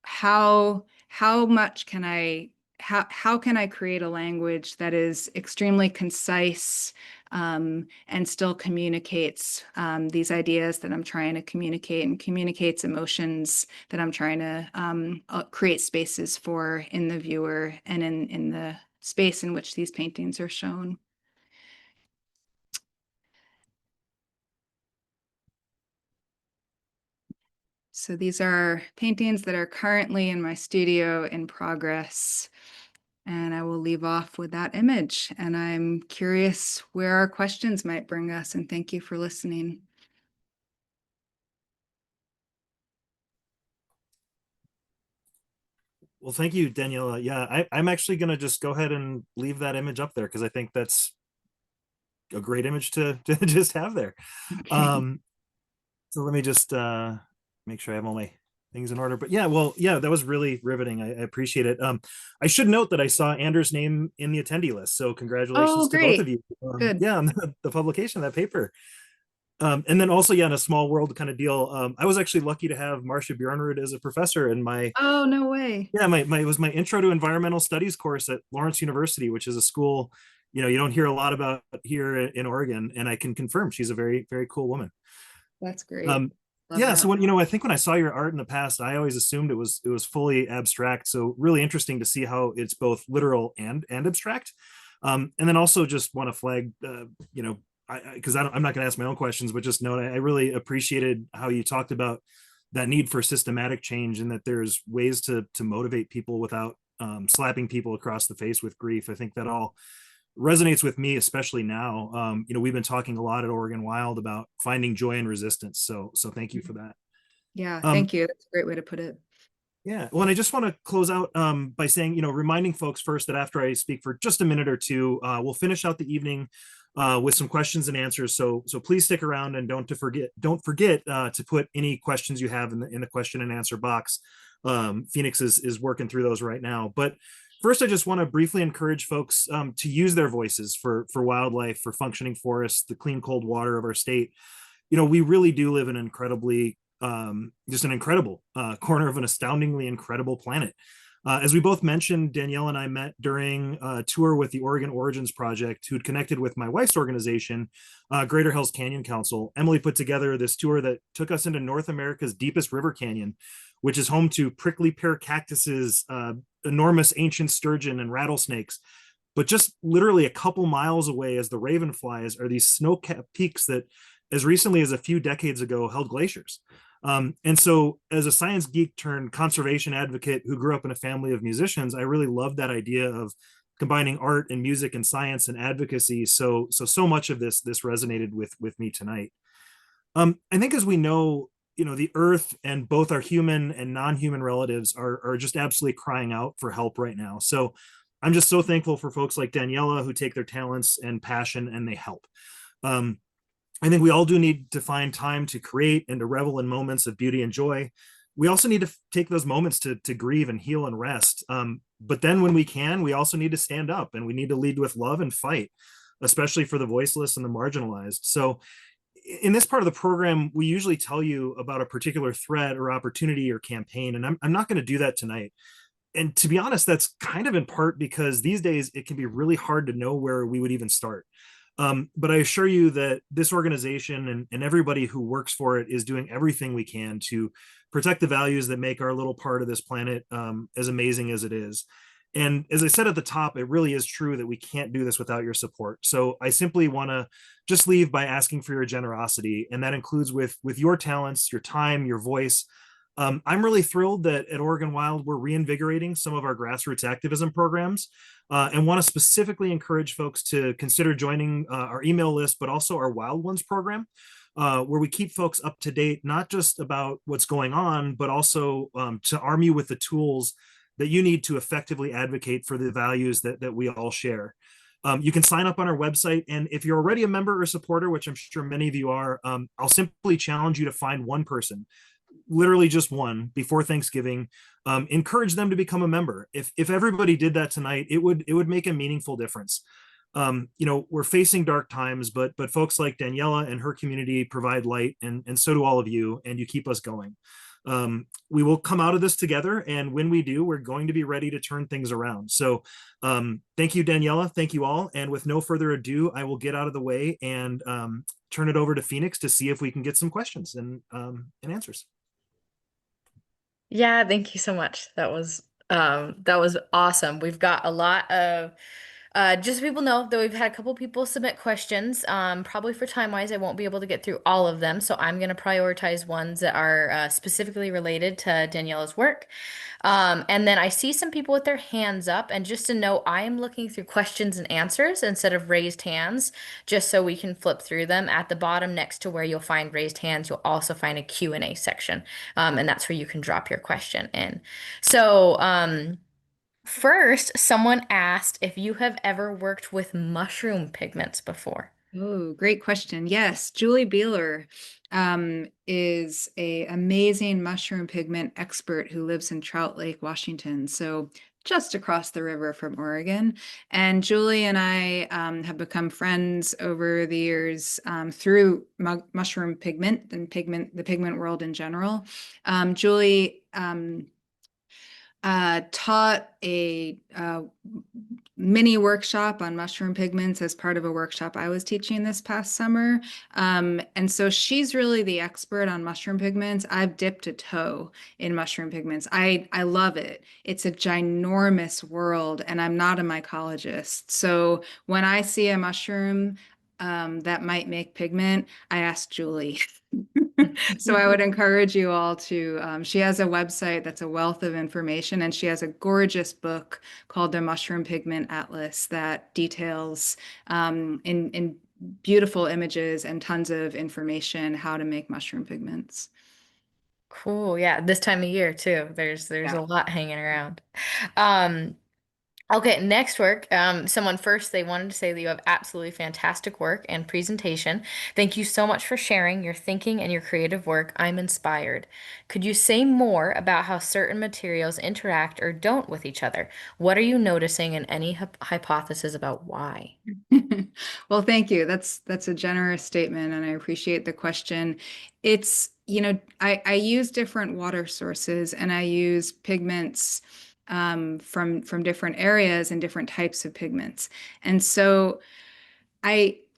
how much can I how can I create a language that is extremely concise and still communicates these ideas that I'm trying to communicate, and communicates emotions that I'm trying to create spaces for in the viewer and in the space in which these paintings are shown. So these are paintings that are currently in my studio in progress. And I will leave off with that image. And I'm curious where our questions might bring us. And thank you for listening. Well, thank you, Daniela. Yeah, I'm actually going to just go ahead and leave that image up there because I think that's a great image to just have there. Okay. So let me just make sure I have all my things in order. But yeah, well, yeah, that was really riveting. I appreciate it. I should note that I saw Anders' name in the attendee list. So congratulations Oh, to both of great. you. Good. Yeah, on the publication of that paper. And then also, yeah, in a small world kind of deal, I was actually lucky to have Marcia Bjornrud as a professor in my, Oh, no way. yeah, it was my intro to environmental studies course at Lawrence University, which is a school, you don't hear a lot about here in Oregon. And I can confirm she's a very, very cool woman. That's great. Um, Love yeah, so that. I think when I saw your art in the past, I always assumed it was fully abstract. So really interesting to see how it's both literal and abstract. And then also just want to flag, because I'm not going to ask my own questions, but just note I really appreciated how you talked about that need for systematic change, and that there's ways to motivate people without slapping people across the face with grief. I think that all resonates with me, especially now. We've been talking a lot at Oregon Wild about finding joy in resistance. So thank you for that. Yeah, Um, thank you. That's a great way to put it. yeah. Well, and I just want to close out by saying, reminding folks first that after I speak for just a minute or two, we'll finish out the evening with some questions and answers. So please stick around and don't forget to put any questions you have in the question and answer box. Phoenix is working through those right now. But first, I just want to briefly encourage folks to use their voices for wildlife, for functioning forests, the clean, cold water of our state. We really do live in an incredibly just an incredible corner of an astoundingly incredible planet. As we both mentioned, Danielle and I met during a tour with the Oregon Origins Project, who'd connected with my wife's organization, Greater Hells Canyon Council. Emily put together this tour that took us into North America's deepest river canyon, which is home to prickly pear cactuses, enormous ancient sturgeon, and rattlesnakes. But just literally a couple miles away, as the raven flies, are these snow-capped peaks that, as recently as a few decades ago, held glaciers. And so, as a science geek turned conservation advocate who grew up in a family of musicians, I really loved that idea of combining art and music and science and advocacy. So much of this resonated with me tonight. I think, as we know, the Earth and both our human and non-human relatives are just absolutely crying out for help right now. So I'm just so thankful for folks like Daniela who take their talents and passion and they help. I think we all do need to find time to create and to revel in moments of beauty and joy. We also need to take those moments to grieve and heal and rest. But then when we can, we also need to stand up and we need to lead with love and fight, especially for the voiceless and the marginalized. So in this part of the program, we usually tell you about a particular threat or opportunity or campaign, and I'm not going to do that tonight. And to be honest, that's kind of in part because these days it can be really hard to know where we would even start. But I assure you that this organization and everybody who works for it is doing everything we can to protect the values that make our little part of this planet as amazing as it is. And as I said at the top, it really is true that we can't do this without your support. So I simply want to just leave by asking for your generosity, and that includes with your talents, your time, your voice. I'm really thrilled that at Oregon Wild, we're reinvigorating some of our grassroots activism programs and want to specifically encourage folks to consider joining our email list, but also our Wild Ones program, where we keep folks up to date, not just about what's going on, but also to arm you with the tools that you need to effectively advocate for the values that we all share. You can sign up on our website. And if you're already a member or supporter, which I'm sure many of you are, I'll simply challenge you to find one person, literally just one, before Thanksgiving. Encourage them to become a member. If everybody did that tonight, it would make a meaningful difference. We're facing dark times, but folks like Daniela and her community provide light, and so do all of you, and you keep us going. We will come out of this together, and when we do, we're going to be ready to turn things around. So thank you, Daniela. Thank you all. And with no further ado, I will get out of the way and turn it over to Phoenix to see if we can get some questions and answers. Yeah, thank you so much. That was awesome. We've got a lot of just so people know that we've had a couple people submit questions. Probably for time wise, I won't be able to get through all of them, so I'm going to prioritize ones that are specifically related to Daniela's work. And then I see some people with their hands up, and just to know, I am looking through questions and answers instead of raised hands, just so we can flip through them. At the bottom next to where you'll find raised hands, you'll also find a Q&A section, and that's where you can drop your question in. So, first, someone asked if you have ever worked with mushroom pigments before. Oh, great question. Yes, Julie Beeler is a amazing mushroom pigment expert who lives in Trout Lake, Washington. So just across the river from Oregon. And Julie and I have become friends over the years through mushroom pigment and the pigment world in general. Julie taught a mini workshop on mushroom pigments as part of a workshop I was teaching this past summer. And so she's really the expert on mushroom pigments. I've dipped a toe in mushroom pigments. I love it. It's a ginormous world, and I'm not a mycologist. So when I see a mushroom that might make pigment, I ask Julie. So I would encourage you all to, she has a website that's a wealth of information, and she has a gorgeous book called the Mushroom Pigment Atlas that details in beautiful images and tons of information how to make mushroom pigments. Cool. Yeah, this time of year too. There's Yeah. a lot hanging around. Um, Okay, next work. Someone first, they wanted to say that you have absolutely fantastic work and presentation. Thank you so much for sharing your thinking and your creative work. I'm inspired. Could you say more about how certain materials interact or don't with each other? What are you noticing and any hypothesis about why? Well, thank you. That's a generous statement, and I appreciate the question. It's, I use different water sources and I use pigments from different areas and different types of pigments. And so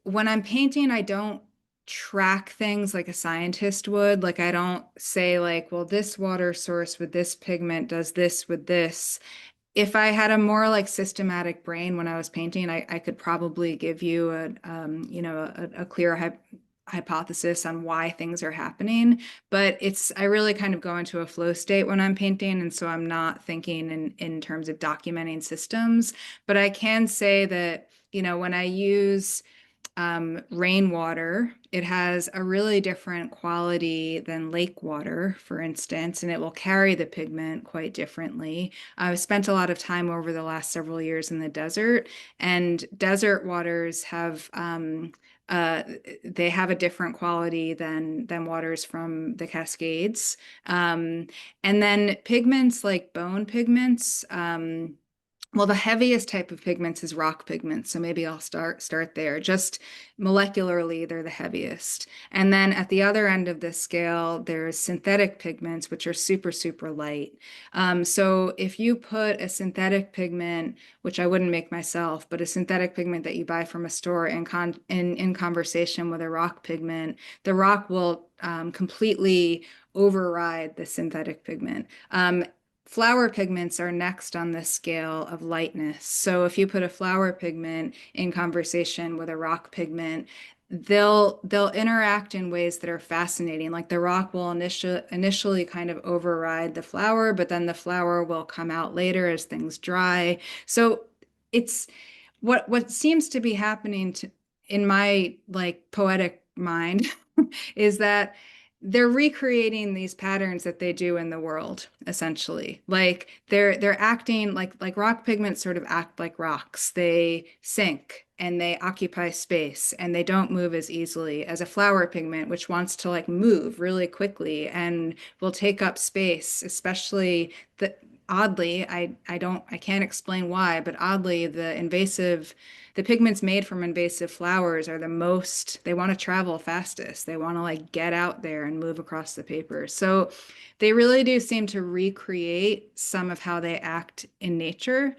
when I'm painting, I don't track things like a scientist would. Like I don't say like, well, this water source with this pigment does this with this. If I had a more like systematic brain when I was painting, I could probably give you a clear hypothesis on why things are happening. But I really kind of go into a flow state when I'm painting. And so I'm not thinking in terms of documenting systems. But I can say that, when I use rainwater, it has a really different quality than lake water, for instance, and it will carry the pigment quite differently. I've spent a lot of time over the last several years in the desert, and desert waters uh, they have a different quality than waters from the Cascades. And then pigments like bone pigments. Well, the heaviest type of pigments is rock pigments, so maybe I'll start there. Just molecularly, they're the heaviest. And then at the other end of this scale, there's synthetic pigments, which are super, super light. So if you put a synthetic pigment, which I wouldn't make myself, but a synthetic pigment that you buy from a store in conversation with a rock pigment, the rock will completely override the synthetic pigment. Flower pigments are next on the scale of lightness. So if you put a flower pigment in conversation with a rock pigment, they'll interact in ways that are fascinating. Like the rock will initially kind of override the flower, but then the flower will come out later as things dry. So it's what seems to be happening in my like poetic mind is that they're recreating these patterns that they do in the world, essentially. Like they're acting like rock pigments sort of act like rocks. They sink and they occupy space and they don't move as easily as a flower pigment, which wants to like move really quickly and will take up space, especially oddly, I can't explain why, but oddly, the pigments made from invasive flowers are they want to travel fastest. They want to like get out there and move across the paper. So they really do seem to recreate some of how they act in nature.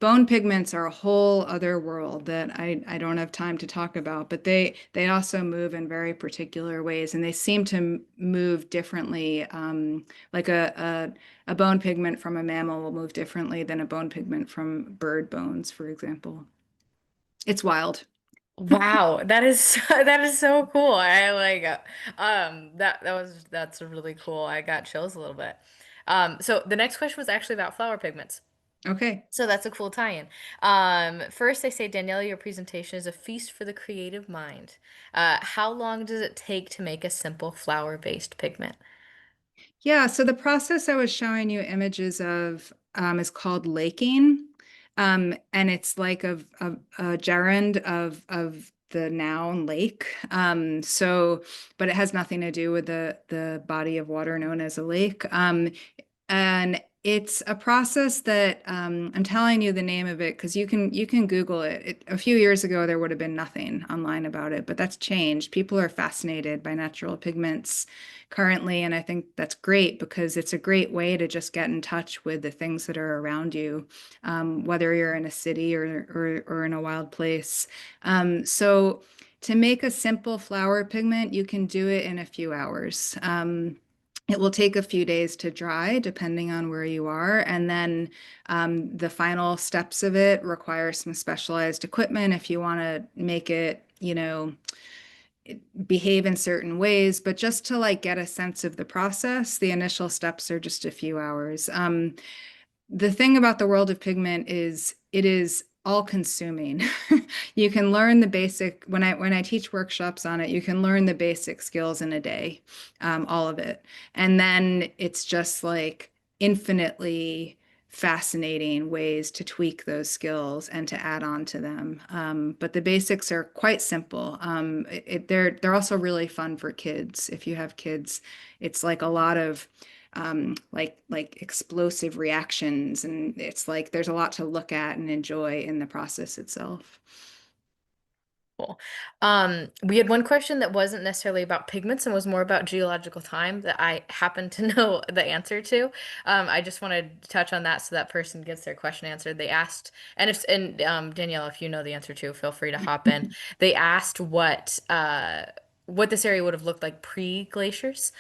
Bone pigments are a whole other world that I don't have time to talk about, but they also move in very particular ways, and they seem to move differently. Like a bone pigment from a mammal will move differently than a bone pigment from bird bones, for example. It's wild. Wow, that is that is so cool. I like that's really cool. I got chills a little bit. So the next question was actually about flower pigments. Okay. So that's a cool tie-in. First they say, Daniela, your presentation is a feast for the creative mind. How long does it take to make a simple flower-based pigment? Yeah, so the process I was showing you images of is called laking. And it's like a gerund of the noun lake. But it has nothing to do with the body of water known as a lake. And it's a process that I'm telling you the name of it because you can Google it. A few years ago, there would have been nothing online about it, but that's changed. People are fascinated by natural pigments currently, and I think that's great because it's a great way to just get in touch with the things that are around you, whether you're in a city or in a wild place. So to make a simple flower pigment, you can do it in a few hours. It will take a few days to dry, depending on where you are. And then the final steps of it require some specialized equipment if you want to make it, behave in certain ways. But just to like get a sense of the process, the initial steps are just a few hours. The thing about the world of pigment is it is all consuming. You can learn the basic when I teach workshops on it, you can learn the basic skills in a day, all of it. And then it's just like infinitely fascinating ways to tweak those skills and to add on to them. But the basics are quite simple. They're also really fun for kids. If you have kids, it's like a lot of like explosive reactions, and it's like there's a lot to look at and enjoy in the process itself. Cool. We had one question that wasn't necessarily about pigments and was more about geological time that I happen to know the answer to. I just wanted to touch on that so that person gets their question answered. They asked, and Danielle, if you know the answer too, feel free to hop in. They asked what this area would have looked like pre-glaciers.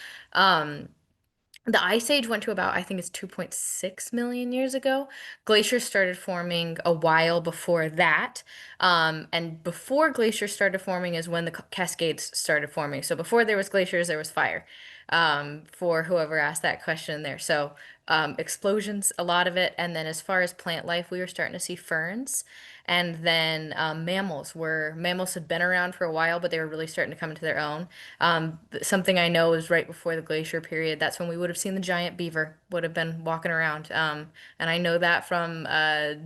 The Ice Age went to about, I think it's 2.6 million years ago. Glaciers started forming a while before that. And before glaciers started forming is when the Cascades started forming. So before there was glaciers, there was fire. For whoever asked that question there. So explosions, a lot of it. And then as far as plant life, we were starting to see ferns. And then mammals had been around for a while, but they were really starting to come into their own. Something I know is right before the glacier period. That's when we would have seen the giant beaver would have been walking around. And I know that from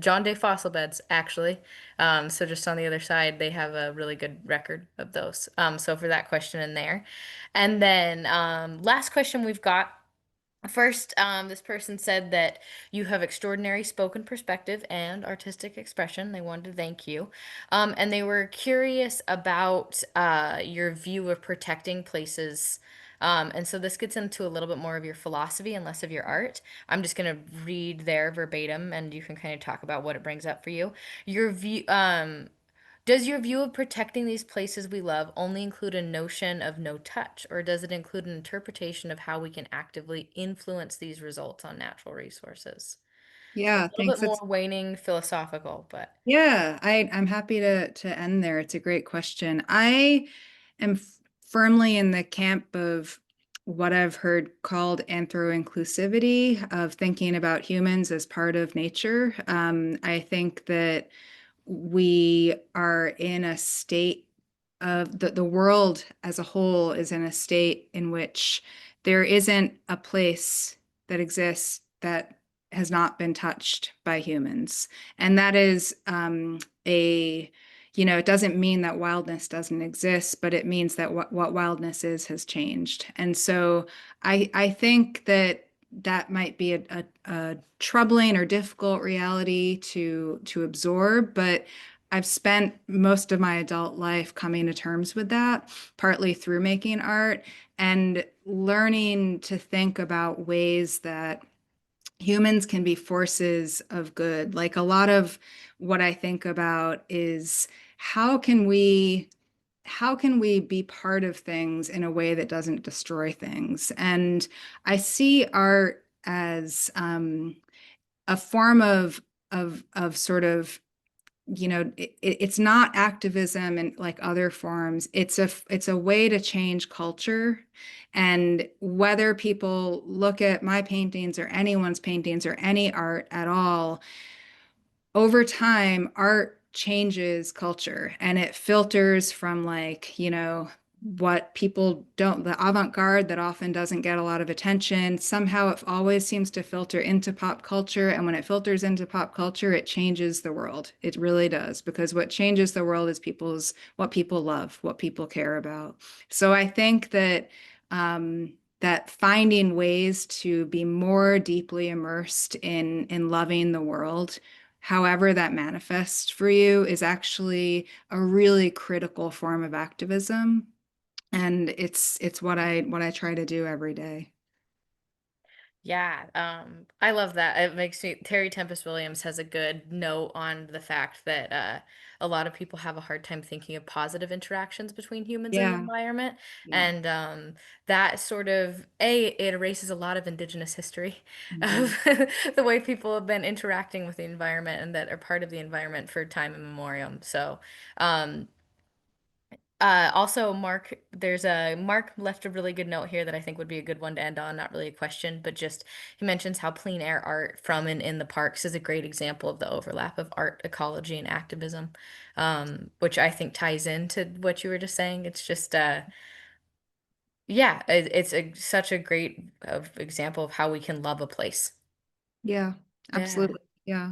John Day fossil beds, actually. So just on the other side, they have a really good record of those. So for that question in there. And then last question we've got. First, this person said that you have extraordinary spoken perspective and artistic expression. They wanted to thank you. And they were curious about your view of protecting places. And so this gets into a little bit more of your philosophy and less of your art. I'm just going to read there verbatim, and you can kind of talk about what it brings up for you. Your view, does your view of protecting these places we love only include a notion of no touch, or does it include an interpretation of how we can actively influence these results on natural resources? So a Yeah, little thanks. bit more waning philosophical, but Yeah, I'm happy to end there. It's a great question. I am firmly in the camp of what I've heard called anthro-inclusivity, of thinking about humans as part of nature. I think that we are in a state of the world as a whole is in a state in which there isn't a place that exists that has not been touched by humans. And that is it doesn't mean that wildness doesn't exist, but it means that what wildness is has changed. And so I think that that might be a troubling or difficult reality to absorb, but I've spent most of my adult life coming to terms with that, partly through making art and learning to think about ways that humans can be forces of good. Like a lot of what I think about is how can we how can we be part of things in a way that doesn't destroy things? And I see art as a form of sort of it's not activism and like other forms. It's a way to change culture. And whether people look at my paintings or anyone's paintings or any art at all, over time, art changes culture and it filters from what people don't, the avant-garde that often doesn't get a lot of attention. Somehow it always seems to filter into pop culture. And when it filters into pop culture, it changes the world. It really does, because what changes the world is what people love, what people care about. So I think that finding ways to be more deeply immersed in loving the world, however that manifests for you, is actually a really critical form of activism. And it's what I try to do every day. yeah, I love that. It makes me, Terry Tempest Williams has a good note on the fact that a lot of people have a hard time thinking of positive interactions between humans and the Yeah, environment. yeah. And that sort of, it erases a lot of indigenous history Mhm. of the way people have been interacting with the environment and that are part of the environment for time immemorial. So, um, also, Mark left a really good note here that I think would be a good one to end on. Not really a question, but just he mentions how plein air art from and in the parks is a great example of the overlap of art, ecology, and activism, which I think ties into what you were just saying. It's just, yeah, such a great example of how we can love a place. Yeah, Absolutely. Yeah.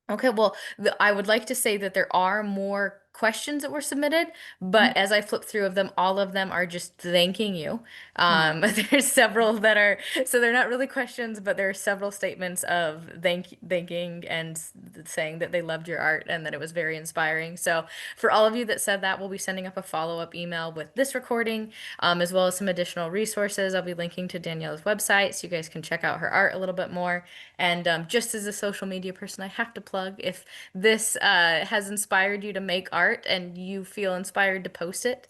Okay, well, I would like to say that there are more questions that were submitted, but as I flip through of them, all of them are just thanking you. There's several that are, so they're not really questions, but there are several statements of thanking and saying that they loved your art and that it was very inspiring. So for all of you that said that, we'll be sending up a follow-up email with this recording, as well as some additional resources. I'll be linking to Daniela's website so you guys can check out her art a little bit more. And just as a social media person, I have to plug, if this has inspired you to make art and you feel inspired to post it,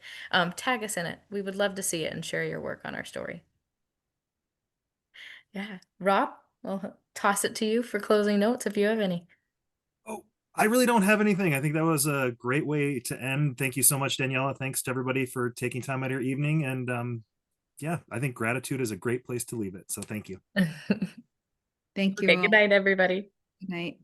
tag us in it. We would love to see it and share your work on our story. Yeah. Rob, I'll toss it to you for closing notes if you have any. Oh, I really don't have anything. I think that was a great way to end. Thank you so much, Daniela. Thanks to everybody for taking time out of your evening. And yeah, I think gratitude is a great place to leave it. So thank you. Thank you Okay, all. good night, everybody. Good night.